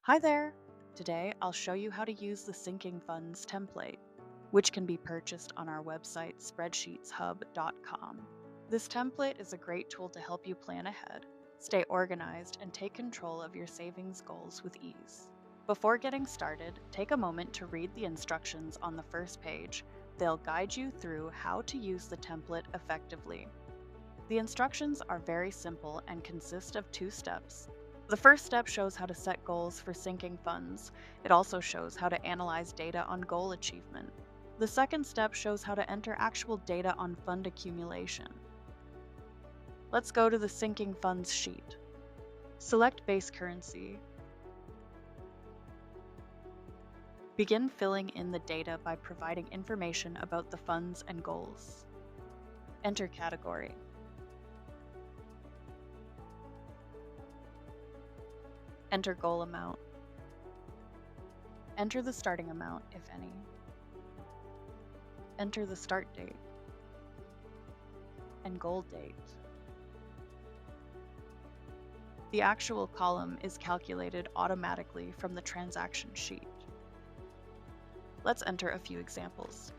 Hi there! Today I'll show you how to use the Sinking Funds template, which can be purchased on our website SpreadsheetsHub.com. This template is a great tool to help you plan ahead, stay organized, and take control of your savings goals with ease. Before getting started, take a moment to read the instructions on the first page. They'll guide you through how to use the template effectively. The instructions are very simple and consist of 2 steps. The first step shows how to set goals for sinking funds. It also shows how to analyze data on goal achievement. The second step shows how to enter actual data on fund accumulation. Let's go to the sinking funds sheet. Select base currency. Begin filling in the data by providing information about the funds and goals. Enter category. Enter goal amount. Enter the starting amount, if any. Enter the start date and goal date. The actual column is calculated automatically from the transaction sheet. Let's enter a few examples.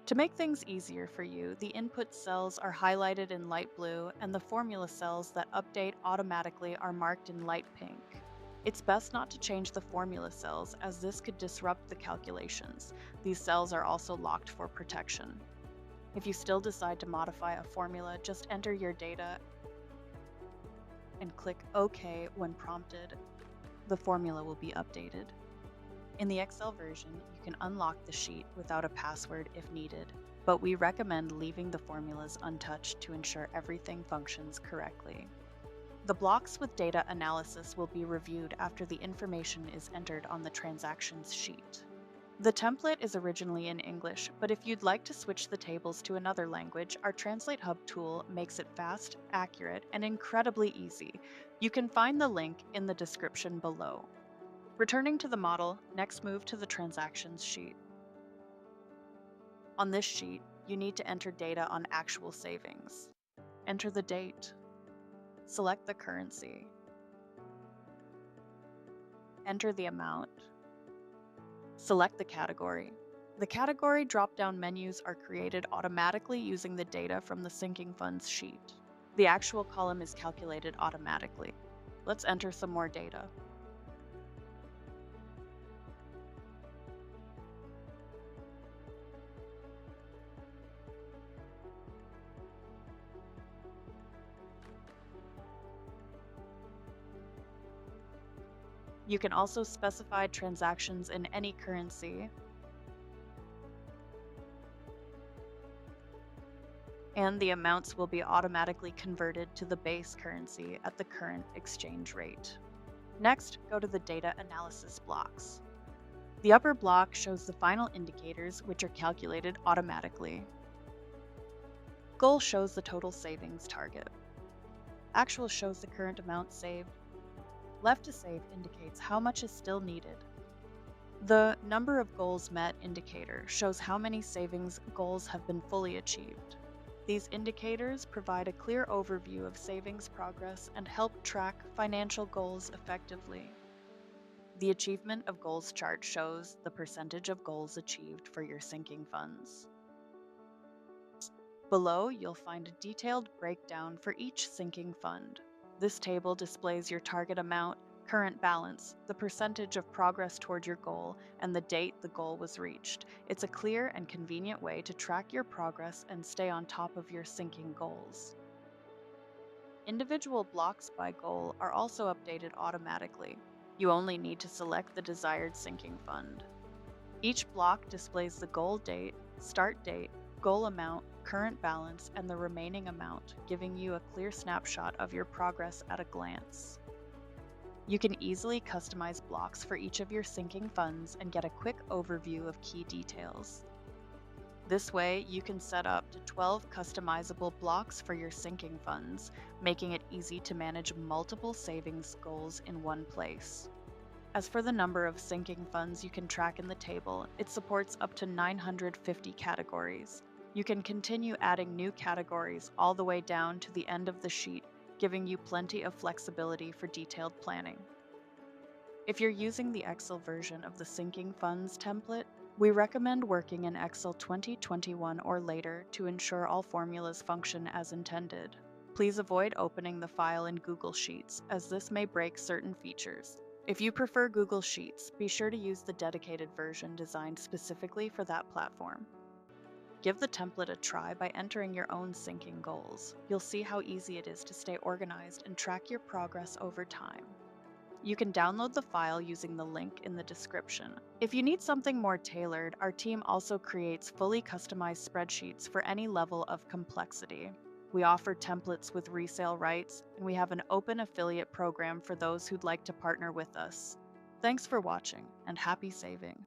To make things easier for you, the input cells are highlighted in light blue and the formula cells that update automatically are marked in light pink. It's best not to change the formula cells as this could disrupt the calculations. These cells are also locked for protection. If you still decide to modify a formula, just enter your data and click OK when prompted. The formula will be updated. In the Excel version, you can unlock the sheet without a password if needed, but we recommend leaving the formulas untouched to ensure everything functions correctly. The blocks with data analysis will be reviewed after the information is entered on the transactions sheet. The template is originally in English, but if you'd like to switch the tables to another language, our TranslateHub tool makes it fast, accurate, and incredibly easy. You can find the link in the description below. Returning to the model, next move to the transactions sheet. On this sheet, you need to enter data on actual savings. Enter the date. Select the currency. Enter the amount. Select the category. The category drop-down menus are created automatically using the data from the sinking funds sheet. The actual column is calculated automatically. Let's enter some more data. You can also specify transactions in any currency, and the amounts will be automatically converted to the base currency at the current exchange rate. Next, go to the data analysis blocks. The upper block shows the final indicators, which are calculated automatically. Goal shows the total savings target. Actual shows the current amount saved. Left to save indicates how much is still needed. The number of goals met indicator shows how many savings goals have been fully achieved. These indicators provide a clear overview of savings progress and help track financial goals effectively. The achievement of goals chart shows the percentage of goals achieved for your sinking funds. Below, you'll find a detailed breakdown for each sinking fund. This table displays your target amount, current balance, the percentage of progress toward your goal, and the date the goal was reached. It's a clear and convenient way to track your progress and stay on top of your sinking goals. Individual blocks by goal are also updated automatically. You only need to select the desired sinking fund. Each block displays the goal date, start date, goal amount, current balance, and the remaining amount, giving you a clear snapshot of your progress at a glance. You can easily customize blocks for each of your sinking funds and get a quick overview of key details. This way, you can set up to 12 customizable blocks for your sinking funds, making it easy to manage multiple savings goals in one place. As for the number of sinking funds you can track in the table, it supports up to 950 categories. You can continue adding new categories all the way down to the end of the sheet, giving you plenty of flexibility for detailed planning. If you're using the Excel version of the sinking funds template, we recommend working in Excel 2021 or later to ensure all formulas function as intended. Please avoid opening the file in Google Sheets, as this may break certain features. If you prefer Google Sheets, be sure to use the dedicated version designed specifically for that platform. Give the template a try by entering your own sinking goals. You'll see how easy it is to stay organized and track your progress over time. You can download the file using the link in the description. If you need something more tailored, our team also creates fully customized spreadsheets for any level of complexity. We offer templates with resale rights, and we have an open affiliate program for those who'd like to partner with us. Thanks for watching, and happy saving.